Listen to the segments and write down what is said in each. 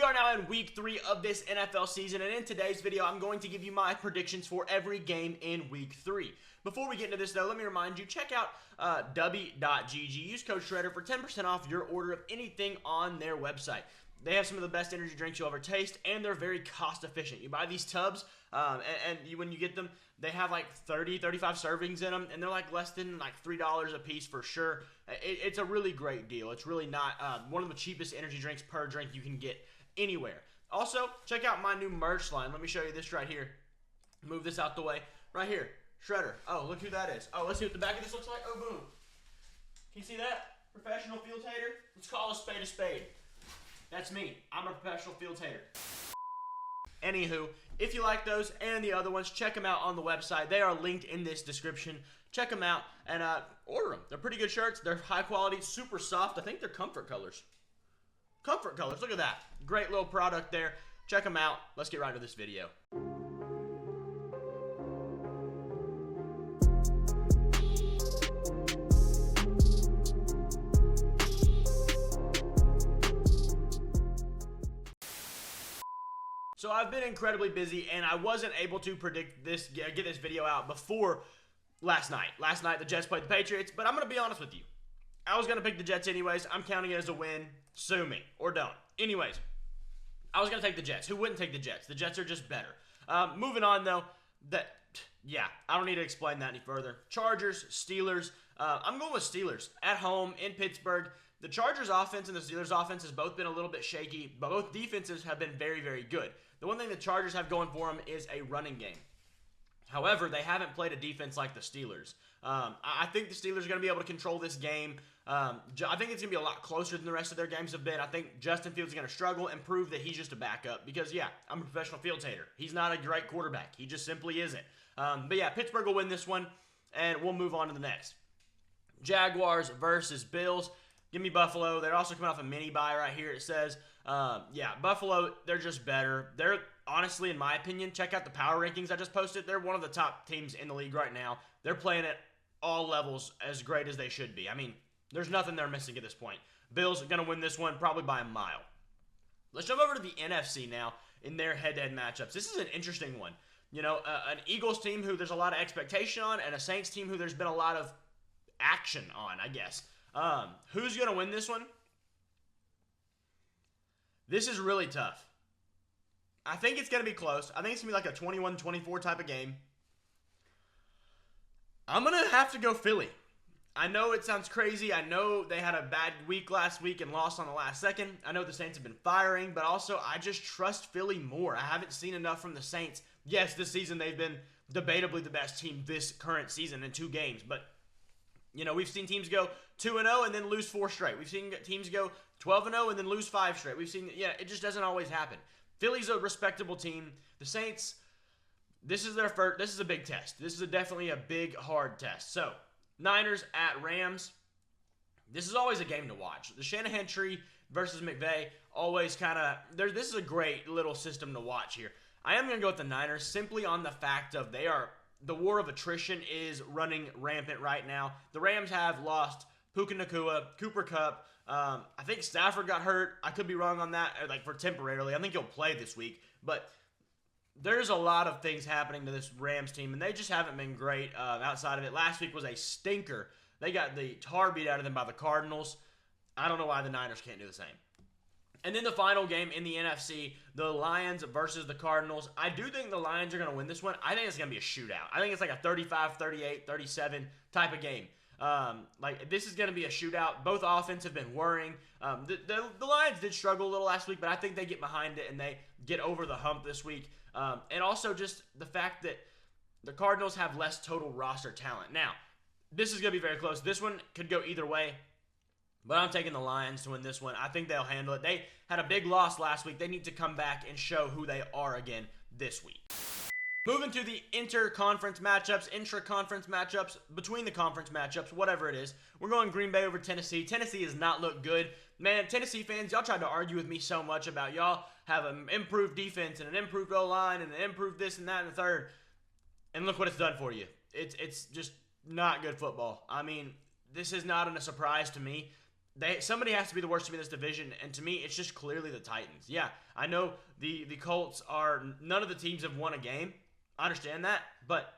We are now in week 3 of this NFL season, and in today's video, I'm going to give you my predictions for every game in week 3. Before we get into this, though, let me remind you, check out W.GG. Use code SHREDDER for 10% off your order of anything on their website. They have some of the best energy drinks you'll ever taste, and they're very cost efficient. You buy these tubs, when you get them, they have like 30, 35 servings in them, and they're like less than like $3 a piece for sure. It's a really great deal. It's really not one of the cheapest energy drinks per drink you can get anywhere. Also, check out my new merch line. Let me show you this right here. Move this out the way. Right here, Shredder. Oh, look who that is. Oh, let's see what the back of this looks like. Oh, boom. Can you see that? Professional field hater. Let's call a spade a spade. That's me. I'm a professional field hater. Anywho, if you like those and the other ones, check them out on the website. They are linked in this description. Check them out and order them. They're pretty good shirts. They're high quality, super soft. I think they're comfort colors. Comfort colors. Look at that. Great little product there. Check them out. Let's get right to this video. So I've been incredibly busy, and I wasn't able to predict this, get this video out before last night. Last night, the Jets played the Patriots, but I'm going to be honest with you. I was going to pick the Jets anyways. I'm counting it as a win. Sue me, or don't. Anyways, I was going to take the Jets. Who wouldn't take the Jets? The Jets are just better. Moving on, though, I don't need to explain that any further. Chargers, Steelers. I'm going with Steelers at home in Pittsburgh. The Chargers offense and the Steelers offense has both been a little bit shaky, but both defenses have been very, very good. The one thing the Chargers have going for them is a running game. However, they haven't played a defense like the Steelers. I think the Steelers are going to be able to control this game. I think it's going to be a lot closer than the rest of their games have been. I think Justin Fields is going to struggle and prove that he's just a backup because, yeah, I'm a professional field hater. He's not a great quarterback. He just simply isn't. But, yeah, Pittsburgh will win this one, and we'll move on to the next. Jaguars versus Bills. Give me Buffalo. They're also coming off a mini bye right here. It says, Buffalo, they're just better. They're, honestly, in my opinion, check out the power rankings I just posted. They're one of the top teams in the league right now. They're playing at all levels as great as they should be. I mean, there's nothing they're missing at this point. Bills are going to win this one probably by a mile. Let's jump over to the NFC now in their head-to-head matchups. This is an interesting one. You know, an Eagles team who there's a lot of expectation on and a Saints team who there's been a lot of action on, I guess. Who's going to win this one? This is really tough. I think it's going to be close. I think it's going to be like a 21-24 type of game. I'm going to have to go Philly. I know it sounds crazy. I know they had a bad week last week and lost on the last second. I know the Saints have been firing, but also I just trust Philly more. I haven't seen enough from the Saints. Yes, this season they've been debatably the best team this current season in 2 games, but you know, we've seen teams go 2-0 and then lose 4 straight. We've seen teams go 12-0 and then lose 5 straight. We've seen, it just doesn't always happen. Philly's a respectable team. The Saints, this is their first, this is a big test. This is definitely a big, hard test. So, Niners at Rams. This is always a game to watch. The Shanahan tree versus McVay, always kind of, this is a great little system to watch here. I am going to go with the Niners simply on the fact of the war of attrition is running rampant right now. The Rams have lost Puka Nacua, Cooper Kupp. I think Stafford got hurt. I could be wrong on that, like for temporarily. I think he'll play this week. But there's a lot of things happening to this Rams team, and they just haven't been great outside of it. Last week was a stinker. They got the tar beat out of them by the Cardinals. I don't know why the Niners can't do the same. And then the final game in the NFC, the Lions versus the Cardinals. I do think the Lions are going to win this one. I think it's going to be a shootout. I think it's like a 35, 38, 37 type of game. This is going to be a shootout. Both offense have been worrying. The Lions did struggle a little last week, but I think they get behind it and they get over the hump this week. And also just the fact that the Cardinals have less total roster talent. Now, this is going to be very close. This one could go either way. But I'm taking the Lions to win this one. I think they'll handle it. They had a big loss last week. They need to come back and show who they are again this week. Moving to the intra-conference matchups, between the conference matchups, whatever it is. We're going Green Bay over Tennessee. Tennessee has not looked good. Man, Tennessee fans, y'all tried to argue with me so much about y'all have an improved defense and an improved O-line and an improved this and that and the third. And look what it's done for you. It's just not good football. I mean, this is not a surprise to me. somebody has to be the worst team in this division, and to me, it's just clearly the Titans. Yeah, I know the Colts are, none of the teams have won a game. I understand that, but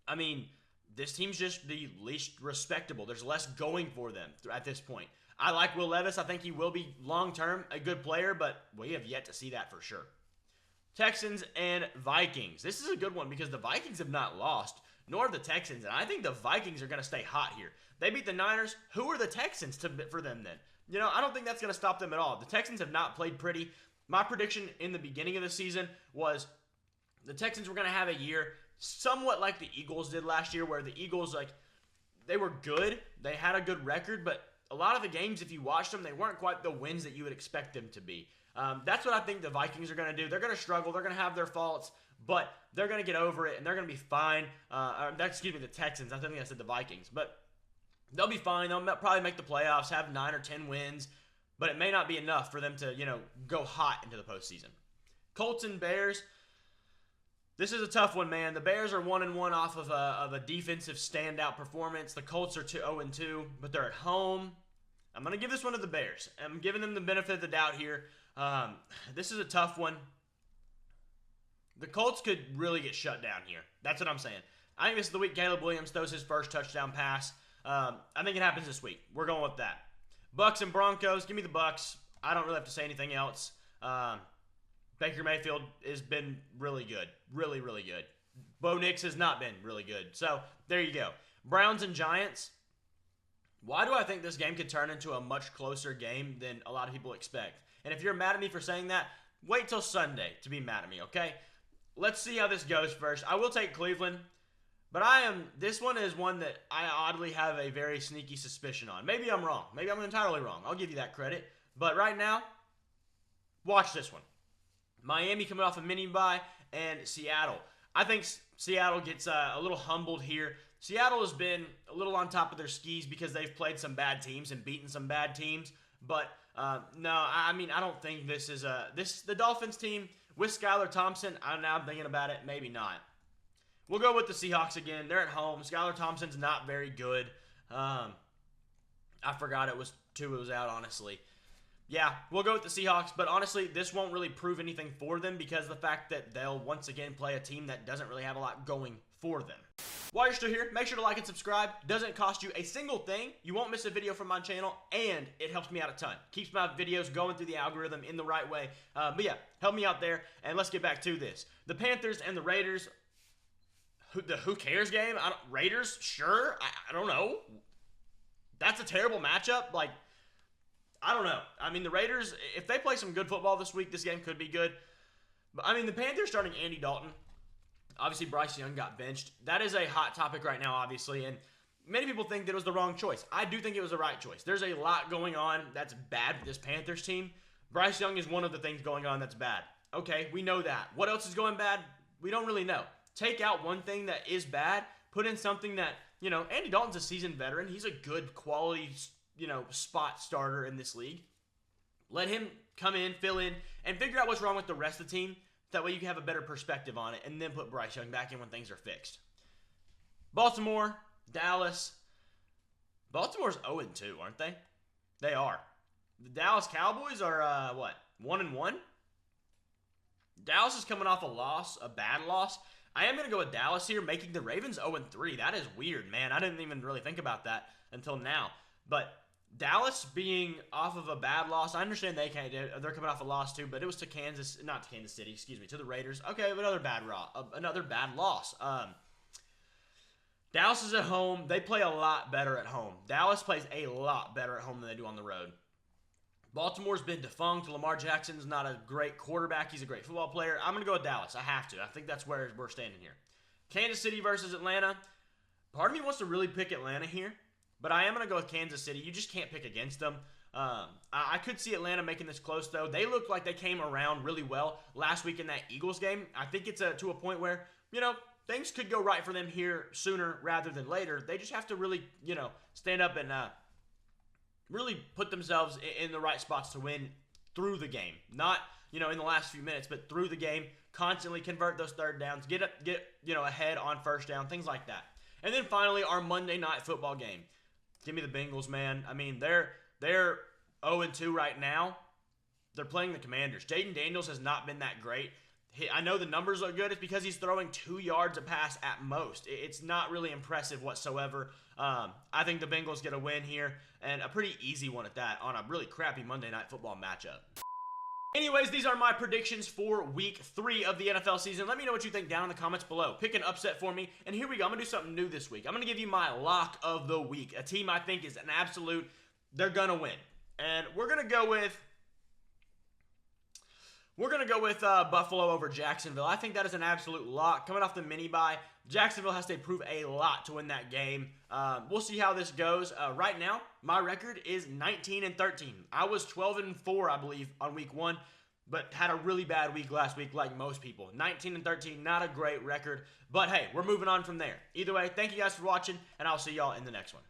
I mean, this team's just the least respectable. There's less going for them at this point. I like Will Levis. I think he will be long-term a good player, but we have yet to see that for sure. Texans and Vikings. This is a good one because the Vikings have not lost, nor have the Texans, and I think the Vikings are going to stay hot here. They beat the Niners. Who are the Texans for them then? You know, I don't think that's going to stop them at all. The Texans have not played pretty. My prediction in the beginning of the season was the Texans were going to have a year somewhat like the Eagles did last year, where the Eagles, like, they were good. They had a good record, but a lot of the games, if you watched them, they weren't quite the wins that you would expect them to be. That's what I think the Vikings are going to do. They're going to struggle. They're going to have their faults, but they're going to get over it, and they're going to be fine. Excuse me, the Texans. I think I said the Vikings, but they'll be fine. They'll probably make the playoffs, have 9 or 10 wins, but it may not be enough for them to, go hot into the postseason. Colts and Bears. This is a tough one, man. The Bears are 1-1 off of a defensive standout performance. The Colts are 0-2, but they're at home. I'm going to give this one to the Bears. I'm giving them the benefit of the doubt here. This is a tough one. The Colts could really get shut down here. That's what I'm saying. I think this is the week Caleb Williams throws his first touchdown pass. I think it happens this week. We're going with that. Bucks and Broncos. Give me the Bucks. I don't really have to say anything else. Baker Mayfield has been really good. Really, really good. Bo Nix has not been really good. So, there you go. Browns and Giants. Why do I think this game could turn into a much closer game than a lot of people expect? And if you're mad at me for saying that, wait till Sunday to be mad at me, okay? Let's see how this goes first. I will take Cleveland, but this one is one that I oddly have a very sneaky suspicion on. Maybe I'm wrong. Maybe I'm entirely wrong. I'll give you that credit. But right now, watch this one. Miami coming off a mini bye, and Seattle. I think Seattle gets a little humbled here. Seattle has been a little on top of their skis because they've played some bad teams and beaten some bad teams. But no, I mean, I don't think this is the Dolphins team with Skylar Thompson. I'm now thinking about it, maybe not. We'll go with the Seahawks again. They're at home. Skylar Thompson's not very good. I forgot it was out, honestly. Yeah, we'll go with the Seahawks, but honestly, this won't really prove anything for them because of the fact that they'll once again play a team that doesn't really have a lot going for them. While you're still here, make sure to like and subscribe. Doesn't cost you a single thing. You won't miss a video from my channel, and it helps me out a ton. Keeps my videos going through the algorithm in the right way. But yeah, help me out there, and let's get back to this. The Panthers and the Raiders. Who cares game? Raiders? Sure. I don't know. That's a terrible matchup. Like, I don't know. I mean, the Raiders, if they play some good football this week, this game could be good. But, I mean, the Panthers starting Andy Dalton. Obviously, Bryce Young got benched. That is a hot topic right now, obviously, and many people think that it was the wrong choice. I do think it was the right choice. There's a lot going on that's bad with this Panthers team. Bryce Young is one of the things going on that's bad. Okay, we know that. What else is going bad? We don't really know. Take out one thing that is bad, put in something that, Andy Dalton's a seasoned veteran. He's a good quality, spot starter in this league. Let him come in, fill in, and figure out what's wrong with the rest of the team. That way you can have a better perspective on it, and then put Bryce Young back in when things are fixed. Baltimore, Dallas. Baltimore's 0-2, aren't they? They are. The Dallas Cowboys are, 1-1? Dallas is coming off a bad loss. I am going to go with Dallas here, making the Ravens 0-3. That is weird, man. I didn't even really think about that until now. But Dallas being off of a bad loss, I understand they're coming off a loss too, but it was to to the Raiders. Okay, another bad loss. Dallas is at home. They play a lot better at home. Dallas plays a lot better at home than they do on the road. Baltimore's been defunct. Lamar Jackson's not a great quarterback. He's a great football player. I'm going to go with Dallas. I have to. I think that's where we're standing here. Kansas City versus Atlanta. Part of me wants to really pick Atlanta here, but I am going to go with Kansas City. You just can't pick against them. I could see Atlanta making this close, though. They looked like they came around really well last week in that Eagles game. I think it's to a point where, things could go right for them here sooner rather than later. They just have to really, stand up and really put themselves in the right spots to win through the game. Not, in the last few minutes, but through the game. Constantly convert those third downs. Get ahead on first down. Things like that. And then finally, our Monday Night Football game. Give me the Bengals, man. I mean, they're They're 0-2 right now. They're playing the Commanders. Jaden Daniels has not been that great. I know the numbers look good. It's because he's throwing 2 yards a pass at most. It's not really impressive whatsoever. I think the Bengals get a win here, and a pretty easy one at that on a really crappy Monday Night Football matchup. Anyways, these are my predictions for week 3 of the NFL season. Let me know what you think down in the comments below. Pick an upset for me, and here we go. I'm going to do something new this week. I'm going to give you my lock of the week, a team I think is an absolute, they're going to win. And we're going to go with Buffalo over Jacksonville. I think that is an absolute lock. Coming off the mini-bye, Jacksonville has to prove a lot to win that game. We'll see how this goes. Right now, my record is 19-13. I was 12-4, I believe, on week 1, but had a really bad week last week like most people. 19-13, not a great record, but hey, we're moving on from there. Either way, thank you guys for watching, and I'll see y'all in the next one.